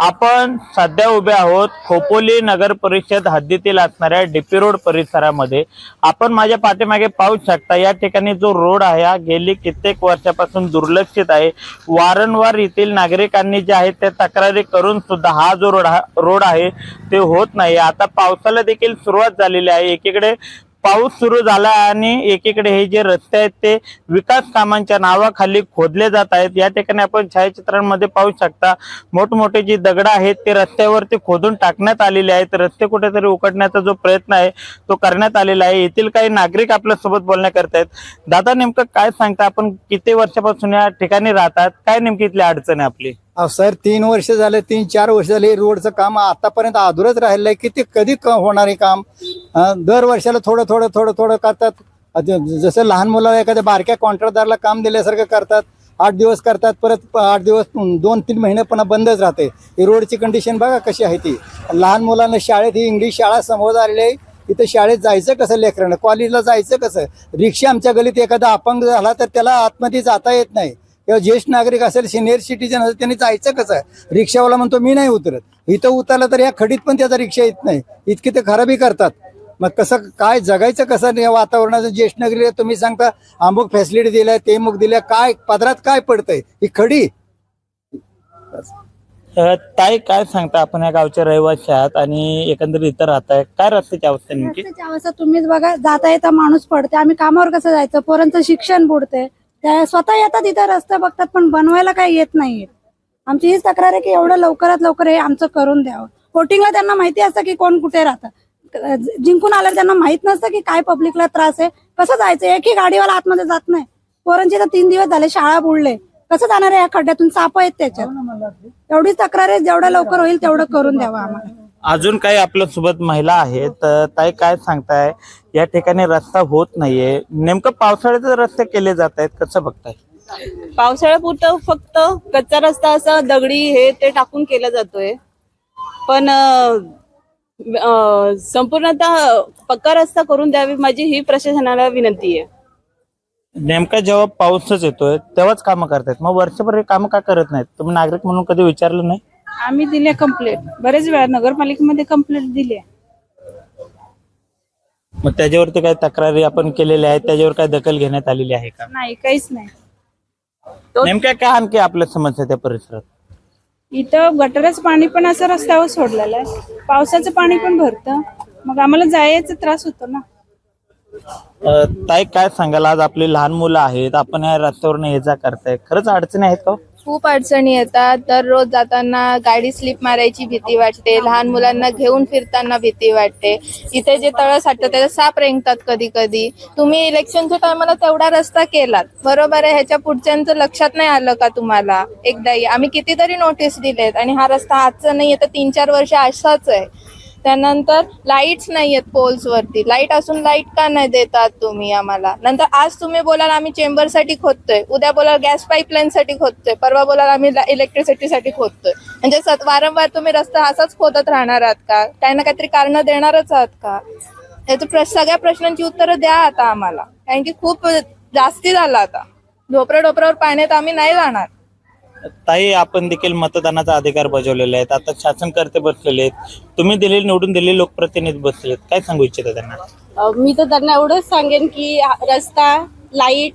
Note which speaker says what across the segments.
Speaker 1: आपण सध्या उभे आहोत खोपोली नगर परिषद हद्दीतील असणाऱ्या डीपी रोड परिसरामध्ये। आपण माझ्या पाठीमागे पाहू शकता, या ठिकाणी जो रोड आहे हा गेली कित्येक वर्षापासून दुर्लक्षित आहे। वारंवार येथील नागरिकांनी जे आहे ते तक्रारी करून सुद्धा हा जो रोड आहे ते होत नाही। आता पावसाला देखील सुरुवात झालेली आहे। एकीकडे पाऊस सुरू झाला आणि एकीकडे हे जे रस्ते आहेत ते विकास कामांच्या नावाखाली खोदले जात आहेत। या ठिकाणी आपण छायाचित्रांमध्ये पाहू शकता, मोठमोठे जी दगड आहेत ते रस्त्यावरती खोदून टाकण्यात आलेले आहेत। रस्ते कुठेतरी उकडण्याचा जो प्रयत्न आहे तो करण्यात आलेला आहे। येथील काही नागरिक आपल्या सोबत बोलण्याकरता आहेत। दादा, नेमकं काय सांगता, आपण किती वर्षापासून या ठिकाणी राहतात, काय नेमकी इथली अडचण आहे आपली?
Speaker 2: सर 3 वर्ष झाले, 3-4 वर्ष झाले रोडचं काम आतापर्यंत अधुरच राहिलं आहे। किती कधी होणार आहे काम? दर वर्षाला थोडं थोडं थोडं थोडं करतात। जसं लहान मुलाला एखाद्या बारक्या कॉन्ट्रॅक्टरला काम दिल्यासारखं करतात। 8 दिवस करतात, परत 8 दिवस 2-3 महिने पुन्हा बंदच राहते। ही रोडची कंडिशन बघा कशी आहे ती। लहान मुलांना शाळेत, ही इंग्लिश शाळा समोर आलेली आहे, इथं शाळेत जायचं कसं लेकरांना, कॉलेजला जायचं कसं? रिक्षा आमच्या गलीत एखादा अपंग झाला तर त्याला आतमध्ये जाता येत नाही, किंवा ज्येष्ठ नागरिक असेल, सिनियर सिटीजन असेल, त्यांनी जायचं कसं? रिक्षावाला म्हणतो मी नाही उतरत, इथं उतरलं तर या खडीत पण त्याचा रिक्षा येत नाही, इतकी ते खराबी करतात। मग कसं काय जगायचं कसं या वातावरणाचं? ज्येष्ठ नागरिक तुम्ही सांगता अमुक फॅसिलिटी दिल्या, ते मुक दिल्या, काय पदरात काय पडतंय? ही खडी।
Speaker 1: ताई, काय सांगता, आपण या गावच्या रहिवासी आहात आणि एकंदरीत इथं राहताय, काय रस्त्याची अवस्था नेमकी?
Speaker 3: रस्त्याची अवस्था तुम्हीच बघा, जाता येता माणूस पडते, आम्ही कामावर कसं जायचं? पोरांचं शिक्षण बुडते, त्या स्वतः येतात इथं रस्ते बघतात पण बनवायला काही येत नाहीये। आमची हीच तक्रार आहे की एवढं लवकरात लवकर हे आमचं करून द्यावं। वोटिंगला त्यांना माहिती असतं की कोण कुठे राहतं, जिंकून आल्यावर त्यांना माहित नसतं की काय पब्लिकला त्रास आहे, कसं जायचं? एकही गाडीवाला आतमध्ये जात नाही। पोरांचे तर 3 दिवस झाले शाळा बुडले, कसं जाणार आहे या खड्ड्यातून? साप आहेत त्याच्यात। एवढीच तक्रार आहे, जेवढं लवकर होईल तेवढं करून द्यावं आम्हाला।
Speaker 1: अजून काही आपल्या सोबत महिला आहेत, ताई काय सांगताय, या ठिकाणी रस्ता होत नाहीये, नेमकं पावसाळ्याचे रस्ते केले जात आहेत, कसं बघताय?
Speaker 4: पावसाळ्यापुरतं फक्त कच्चा रस्ता असा दगडी हे ते टाकून केला जातोय, पण संपूर्णतः पक्का रस्ता करून द्यावी माझी ही प्रशासनाला विनंती आहे।
Speaker 1: नेमका जेव्हा पाऊसच येतोय तेव्हाच कामं करतायत, मग वर्षभर हे कामं का करत नाहीत? तुम्ही नागरिक म्हणून कधी विचारलं नाही?
Speaker 5: आम्ही दिले कंप्लेंट, बरेच वेळा नगरपालिकेमध्ये कंप्लेंट दिली आहे।
Speaker 1: मग त्याच्यावरती काही तक्रारी आपण केलेल्या आहेत, त्याच्यावर काय दखल घेण्यात आलेली आहे का?
Speaker 5: नाही, काहीच नाही।
Speaker 1: नेमक्या काय आणखी आपल्या समस्या त्या परिसरात?
Speaker 5: इथं गटरच पाणी पण असं रस्त्यावर सोडलेलं आहे, पावसाचं पाणी पण भरतं, मग आम्हाला जायचा त्रास होतो ना।
Speaker 1: ताई काय सांगाल, आज आपली लहान मुलं आहेत, आपण या रस्त्यावरून ये जा करताय, खरंच अडचणी आहेत का?
Speaker 6: खूप अडचणी येतात। दररोज जाताना गाडी स्लिप मारायची भीती वाटते, लहान मुलांना घेऊन फिरताना भीती वाटते। इथे जे तळ साठतं त्याच्यात साप रेंगतात कधी कधी। तुम्ही इलेक्शनच्या टायमाला तेवढा रस्ता केलात, बरोबर आहे, ह्याच्या पुढच्यांचं लक्षात नाही आलं का तुम्हाला? एकदाही आम्ही कितीतरी नोटीस दिलेत आणि हा रस्ता आजचा नाहीये तर 3-4 वर्ष असाच आहे। त्यानंतर लाईट्स नाहीयेत पोल्स वरती, लाईट असून लाईट का नाही देतात तुम्ही आम्हाला? नंतर आज तुम्ही बोलाल आम्ही चेंबरसाठी खोदतोय, उद्या बोलाल गॅस पाईपलाईन साठी खोदतोय, परवा बोलाल आम्ही इलेक्ट्रिसिटीसाठी खोदतोय। म्हणजे वारंवार तुम्ही रस्ता असाच खोदत राहणार आहात का? काही ना काहीतरी कारण देणारच आहात का? याचं सगळ्या प्रश्नांची उत्तरं द्या आता आम्हाला, कारण की खूप जास्ती झालं आता। ढोपरावर पाण्यात आम्ही नाही जाणार।
Speaker 1: ताई, आपण देखील मतदानाचा अधिकार बजावलेला आहे, आता शासनकर्ते बसलेले आहेत, तुम्ही निवडून दिलेले लोकप्रतिनिधी बसलेले आहेत, काय सांगू इच्छिता त्यांना?
Speaker 4: मी तर त्यांना एवढंच सांगेन की रस्ता, लाईट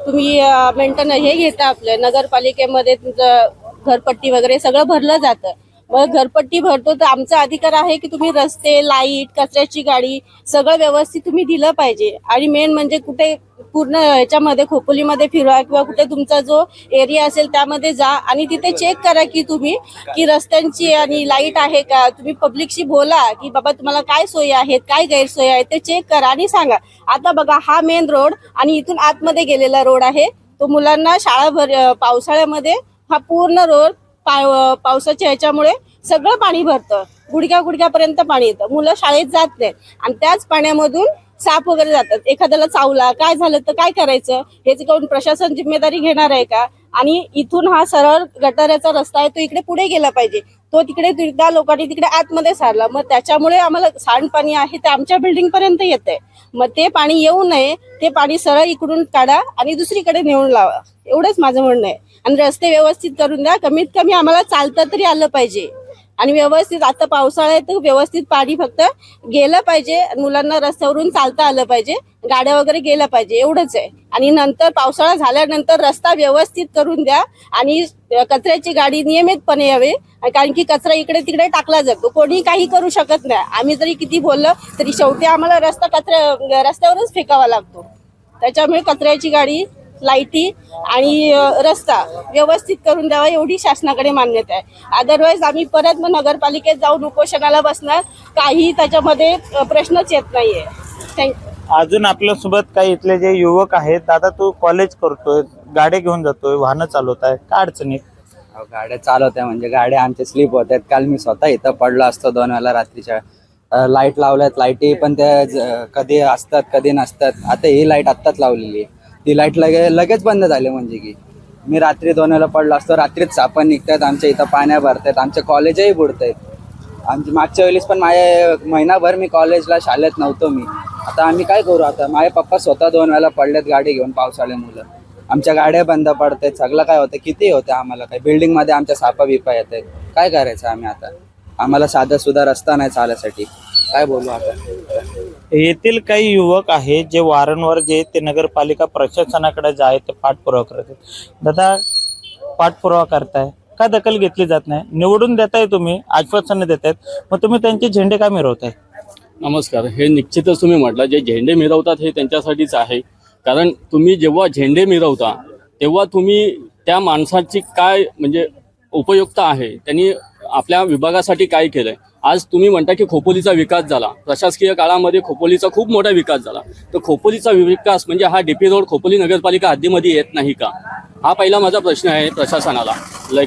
Speaker 4: तुम्ही मेंटेन हे घेता, आपल्या नगरपालिकेमध्ये तुमचं घरपट्टी वगैरे सगळं भरलं जातं, मग घरपट्टी भरतो तर आमचा अधिकार आहे की तुम्ही रस्ते, लाईट, कचऱ्याची गाडी सगळं व्यवस्थित तुम्ही दिलं पाहिजे। आणि मेन म्हणजे कुठे पूर्ण ह्याच्यामध्ये खोपोलीमध्ये फिरवा किंवा कुठे तुमचा जो एरिया असेल त्यामध्ये जा आणि तिथे चेक करा की तुम्ही की रस्त्यांची आणि लाईट आहे का। तुम्ही पब्लिकशी बोला की बाबा तुम्हाला काय सोयी आहेत, काय गैरसोयी आहेत ते चेक करा आणि सांगा। आता बघा, हा मेन रोड आणि इथून आतमध्ये गेलेला रोड आहे, तो मुलांना पावसाळ्यामध्ये हा पूर्ण रोड पावसाच्या ह्याच्यामुळे सगळं पाणी भरतं, गुडघ्यापर्यंत पाणी येतं, मुलं शाळेत जात नाहीत आणि त्याच पाण्यामधून साप वगैरे जातात। एखाद्याला चावला, काय झालं तर काय करायचं? ह्याची कोण प्रशासन जिम्मेदारी घेणार आहे का? आणि इथून हा सरळ गटाराचा रस्ता आहे, तो इकडे पुढे गेला पाहिजे, तो तिकडे त्या लोकांनी तिकडे आतमध्ये सारला, मग त्याच्यामुळे आम्हाला सांडपाणी आहे ते आमच्या बिल्डिंग पर्यंत येतंय। मग ते पाणी येऊ नये, ते पाणी सरळ इकडून काढा आणि दुसरीकडे नेऊन लावा, एवढंच माझं म्हणणं आहे। आणि रस्ते व्यवस्थित करून द्या, कमीत कमी आम्हाला चालता तरी आलं पाहिजे। आणि व्यवस्थित आता पावसाळा आहे तर व्यवस्थित पाणी फक्त गेलं पाहिजे, मुलांना रस्त्यावरून चालता आलं पाहिजे, गाड्या वगैरे गेल्या पाहिजे, एवढंच आहे. आणि नंतर पावसाळा झाल्यानंतर रस्ता व्यवस्थित करून द्या आणि कचऱ्याची गाडी नियमितपणे यावे, कारण की कचरा इकडे तिकडे टाकला जातो, कोणी काही करू शकत नाही. आम्ही जरी किती बोललं तरी शेवटी आम्हाला रस्त्यावरच फेकावा लागतो. त्याच्यामुळे कचऱ्याची गाडी, लाईटी आणि रस्ता व्यवस्थित करून द्यावा एवढी शासनाकडे मान्यता आहे. अदरवाईज आम्ही परत मग नगरपालिकेत जाऊन उपोषणाला बसणार, काही त्याच्यामध्ये प्रश्नच येत नाहीये. थँक्यू.
Speaker 1: अजून आपल्यासोबत काही इथले जे युवक आहेत, दादा तू कॉलेज करतोय, गाड्या घेऊन जातोय, वाहनं चालवताय, काय अडचणी?
Speaker 7: गाड्या चालवत्या म्हणजे गाड्या आमच्या स्लिप होत आहेत. काल मी स्वतः इथं पडलो असतो 2 वेळा रात्रीच्या. लाईट लावल्यात, लाईटी पण त्या कधी असतात कधी नसतात. आता ही लाईट आत्ताच लावलेली आहे, ती लाईट लगेच बंद झाली. म्हणजे की मी रात्री 2 वेळा पडलो असतो, रात्रीच सापण निघतात, आमच्या इथं पाण्या भरतात, आमचे कॉलेजही बुडत आहेत. आमची मागच्या वेळेस पण महिनाभर मी कॉलेजला शाळेत नव्हतो मी. आता आम्ही काय करू? आता माझे पप्पा स्वतः 2 वेळा पडलेत गाडी घेऊन पावसाळे मुलं. आमच्या गाड्या बंद पडतात, सगळं काय होतं, किती होतं आम्हाला काय. बिल्डिंगमध्ये आमच्या सापा बिपा येत आहेत, काय करायचं आम्ही आता? आम्हाला साधा सुद्धा रस्ता नाही चालायसाठी, काय बोलू आता?
Speaker 1: येथील काही युवक आहेत जे वारंवार जे ते नगरपालिका प्रशासनाकडे जे आहे ते पाठपुरावा करतात. दादा पाठपुरावा करताय, का दखल घेतली जात नाही? निवडून देताय तुम्ही, आश्वासनं देतायत, मग तुम्ही त्यांचे झेंडे का मिरवताय?
Speaker 8: नमस्कार. हे निश्चितच तुम्ही म्हटलं, जे झेंडे मिरवतात हे त्यांच्यासाठीच आहे. कारण तुम्ही जेव्हा झेंडे मिरवता तेव्हा तुम्ही त्या माणसाची काय म्हणजे उपयुक्तता आहे, त्यांनी आपल्या विभागासाठी काय केलंय. आज तुम्ही म्हणता की खोपोलीचा विकास झाला, प्रशासकीय काळामध्ये खोपोलीचा खूप मोठा विकास झाला, तर खोपोलीचा विकास म्हणजे हा डीपी रोड खोपोली नगरपालिका हद्दीमध्ये येत नाही का? हा पहिला माझा प्रश्न आहे प्रशासनाला.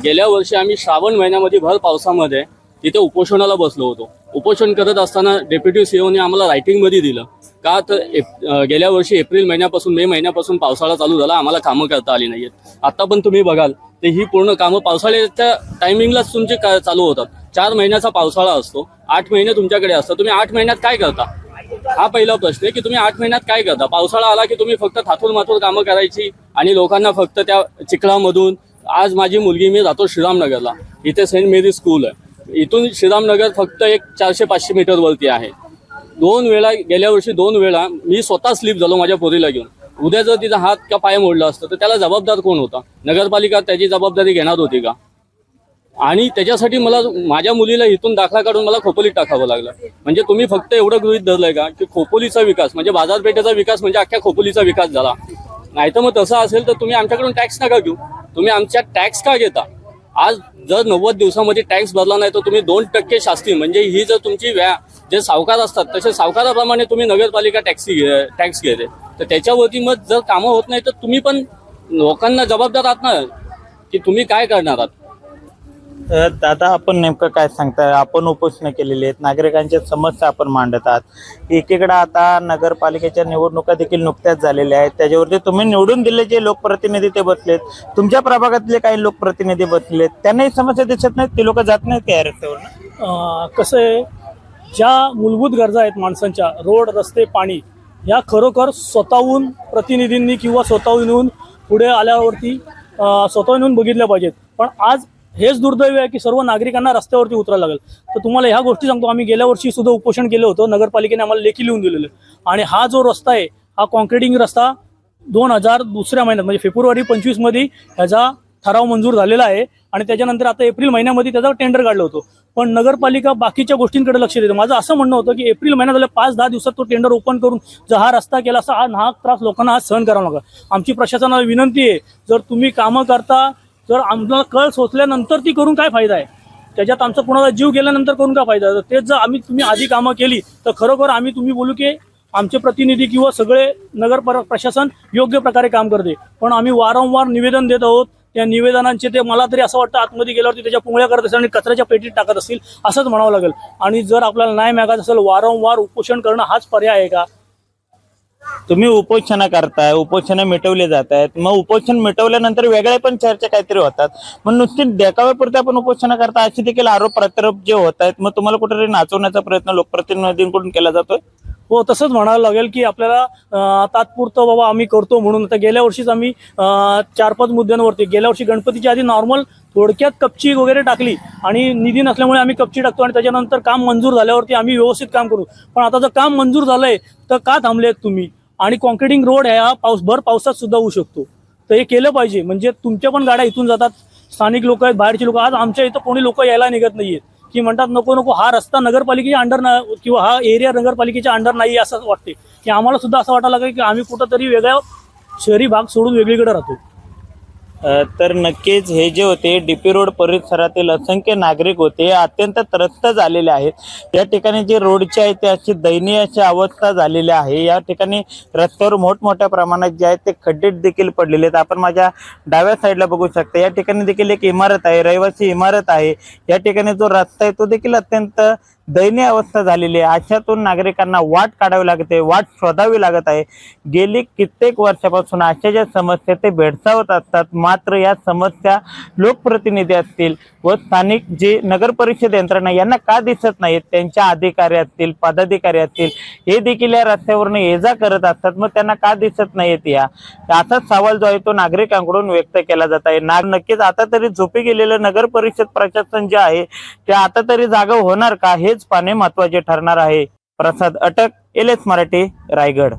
Speaker 8: गेल्या वर्षी आम्ही श्रावण महिन्यामध्ये भर पावसामध्ये तिथे उपोषणाला बसलो होतो. उपोषण करत असताना डेप्युटी सीओने आम्हाला रायटिंगमध्ये दिलं का, तर गेल्या वर्षी एप्रिल महिन्यापासून मे महिन्यापासून पावसाळा चालू झाला, आम्हाला कामं करता आली नाहीयेत. आता पण तुम्ही बघाल तर ही पूर्ण कामं पावसाळ्याच्या टायमिंगलाच तुमचे चालू होतात. 4 महिन्याचा पावसाळा असतो, 8 महिने तुमच्याकडे असतात, तुम्ही 8 महिन्यात काय करता? हा पहिला प्रश्न आहे की तुम्ही 8 महिन्यात काय करता? पावसाळा आला की तुम्ही फक्त थाथूर माथूर कामं करायची आणि लोकांना फक्त त्या चिखलामधून. आज माझी मुलगी, मी राहतो श्रीरामनगरला, इथे सेंट मेरी स्कूल आहे, इथून श्रीरामनगर फक्त एक 400-500 मीटर वरती आहे. 2 वेळा गेल्या वर्षी 2 वेळा मी स्वतः स्लिप झालो माझ्या पोरीला घेऊन. उद्या जर तिचा हात का पाय मोडला असतं तर त्याला जबाबदार कोण होता? नगरपालिका त्याची जबाबदारी घेणार होती का? आणि त्याच्यासाठी मला माझ्या मुलीला इथून दाखला काढून मला खोपोलीत टाकावं लागलं. म्हणजे तुम्ही फक्त एवढं गृहीत धरलंय का की खोपोलीचा विकास म्हणजे बाजारपेठेचा विकास म्हणजे अख्ख्या खोपोलीचा विकास झाला? नाही तर मग तसं असेल तर तुम्ही आमच्याकडून टॅक्स नका घेऊ. तुम्ही आमच्या टॅक्स का घेता? आज जर 90 दिवसामध्ये टॅक्स भरला नाही तर तुम्ही 2% शास्ती, म्हणजे ही जर तुमची जे सावकार असतात तसे सावकाराप्रमाणे तुम्ही नगरपालिका टॅक्स घेते, तर त्याच्यावरती मग जर कामं होत नाही तर तुम्ही पण लोकांना जबाबदार आहात ना, की तुम्ही काय करणार आहात?
Speaker 1: दादा आपण नेमकं काय सांगताय? आपण उपोषण केलेली आहेत, नागरिकांच्या समस्या आपण मांडत आहात. एकीकडे आता नगरपालिकेच्या निवडणुका देखील नुकत्याच झालेल्या आहेत, त्याच्यावरती तुम्ही निवडून दिले जे लोकप्रतिनिधी ते बसलेत, तुमच्या प्रभागातले काही लोकप्रतिनिधी बसलेत, त्यांनाही समस्या दिसत नाहीत, ते लोक जात नाहीत त्या रस्त्यावर.
Speaker 9: कसं आहे, ज्या मूलभूत गरजा आहेत माणसांच्या, रोड, रस्ते, पाणी, ह्या खरोखर स्वतःहून प्रतिनिधींनी किंवा स्वतःहून येऊन पुढे आल्यावरती स्वतःहून येऊन बघितल्या पाहिजेत. पण आज हेच दुर्दैव आहे की सर्व नागरिकांना रस्त्यावरती उतरायला लागेल. तर तुम्हाला ह्या गोष्टी सांगतो, आम्ही गेल्या वर्षी सुद्धा उपोषण केलं होतं, नगरपालिकेने आम्हाला लेखी लिहून दिलेलं. आणि हा जो रस्ता आहे, हा कॉन्क्रिटिंग रस्ता 2002 महिन्यात म्हणजे फेब्रुवारी 25 मध्ये ह्याचा ठराव मंजूर झालेला आहे. आणि त्याच्यानंतर आता एप्रिल महिन्यामध्ये त्याचा टेंडर काढलं होतं. पण नगरपालिका बाकीच्या गोष्टींकडे लक्ष देते. माझं असं म्हणणं होतं की एप्रिल महिन्यात झालं 5-10 दिवसात तो टेंडर ओपन करून जर हा रस्ता केला असता, हा नाहक त्रास लोकांना आज सहन करावा लागला. आमची प्रशासनाला विनंती आहे, जर तुम्ही कामं करता, जर आम्हाला कळ सोचल्यानंतर ती करून काय फायदा आहे? त्याच्यात आमचा कुणाला जीव गेल्यानंतर करून काय फायदा? तेच जर तुम्ही आधी कामं केली तर खरोखर तुम्ही बोलू की आमचे प्रतिनिधी किंवा सगळे नगर प्रशासन योग्य प्रकारे काम करते. पण आम्ही वारंवार निवेदन देत आहोत. त्या निवेदनांचे ते मला तरी असं वाटतं आतमध्ये गेल्यावरती त्याच्या पुंगळ्या करत असतील आणि कचऱ्याच्या पेटीत टाकत असतील, असंच म्हणावं लागेल. आणि जर आपल्याला न्याय मागायचं असेल, वारंवार उपोषण करणं हाच पर्याय आहे का?
Speaker 1: तुम्ही उपोषण करताय, उपोषण मिटवले जात आहेत, मग उपोषण मिटवल्यानंतर वेगळे पण चर्चा काहीतरी होतात, मग नुसती देखाव्यापुरते आपण उपोषण करता अशी देखील आरोप प्रत्यारोप जे होत आहेत, मग तुम्हाला कुठेतरी नाचवण्याचा प्रयत्न लोकप्रतिनिधींकडून केला जातोय?
Speaker 9: हो तसंच म्हणावं लागेल की आपल्याला तात्पुरतं बाबा आम्ही करतो म्हणून. आता गेल्या वर्षीच आम्ही 4-5 मुद्द्यांवरती, गेल्या वर्षी गणपतीच्या आधी नॉर्मल थोडक्यात कपची वगैरे टाकली आणि निधी नसल्यामुळे आम्ही कपची टाकतो आणि त्याच्यानंतर काम मंजूर झाल्यावरती आम्ही व्यवस्थित काम करू. पण आता जर काम मंजूर झालंय तर का थांबलेत तुम्ही? आणि कॉन्क्रिटिंग रोड ह्या भर पावसात सुद्धा होऊ शकतो, तर हे केलं पाहिजे. म्हणजे तुमच्या पण गाड्या इथून जातात, स्थानिक लोक आहेत, बाहेरची लोक. आज आमच्या इथं कोणी लोक यायला निघत नाहीयेत की म्हणतात नको नको, हा रस्ता नगरपालिकेच्या अंडर किंवा हा एरिया नगरपालिकेच्या अंडर नाही असं वाटते. की आम्हाला सुद्धा असं वाटायला लागेल की आम्ही कुठंतरी वेगळ्या शहरी भाग सोडून वेगळीकडे राहतो.
Speaker 1: तर नक्कीच हे जे होते डीपी रोड परिसरातील असंख्य नागरिक होते अत्यंत त्रस्त झालेले आहेत. या ठिकाणी जे रोडची आहे ते अशी दयनीय अशी अवस्था झालेली आहे. या ठिकाणी रस्त्यावर मोठमोठ्या प्रमाणात जे आहेत ते खड्डे देखील पडलेले आहेत. आपण माझ्या डाव्या साईडला बघू शकता, या ठिकाणी देखील एक इमारत आहे, रहिवासी इमारत आहे. या ठिकाणी जो रस्ता आहे तो देखील अत्यंत दयनीय अवस्था झालेली आहे. अशातून नागरिकांना वाट काढावी लागते, वाट शोधावी लागत आहे. गेली कित्येक वर्षापासून अशा ज्या समस्या ते भेडसावत असतात, मात्र या समस्या लोकप्रतिनिधी असतील व स्थानिक जे नगर परिषद यंत्रणा यांना का दिसत नाहीत, त्यांच्या अधिकारी असतील, पदाधिकारी असतील, हे देखील या रस्त्यावरून ये जा करत असतात, मग त्यांना का दिसत नाहीत या असाच सवाल जो आहे तो नागरिकांकडून व्यक्त केला जात आहे. नक्कीच आता तरी झोपी गेलेलं नगर परिषद प्रशासन जे आहे ते आता तरी जागा होणार का हेच पाहणे महत्त्वाचे ठरणार आहे. प्रसाद अटक, LS मराठी, रायगड.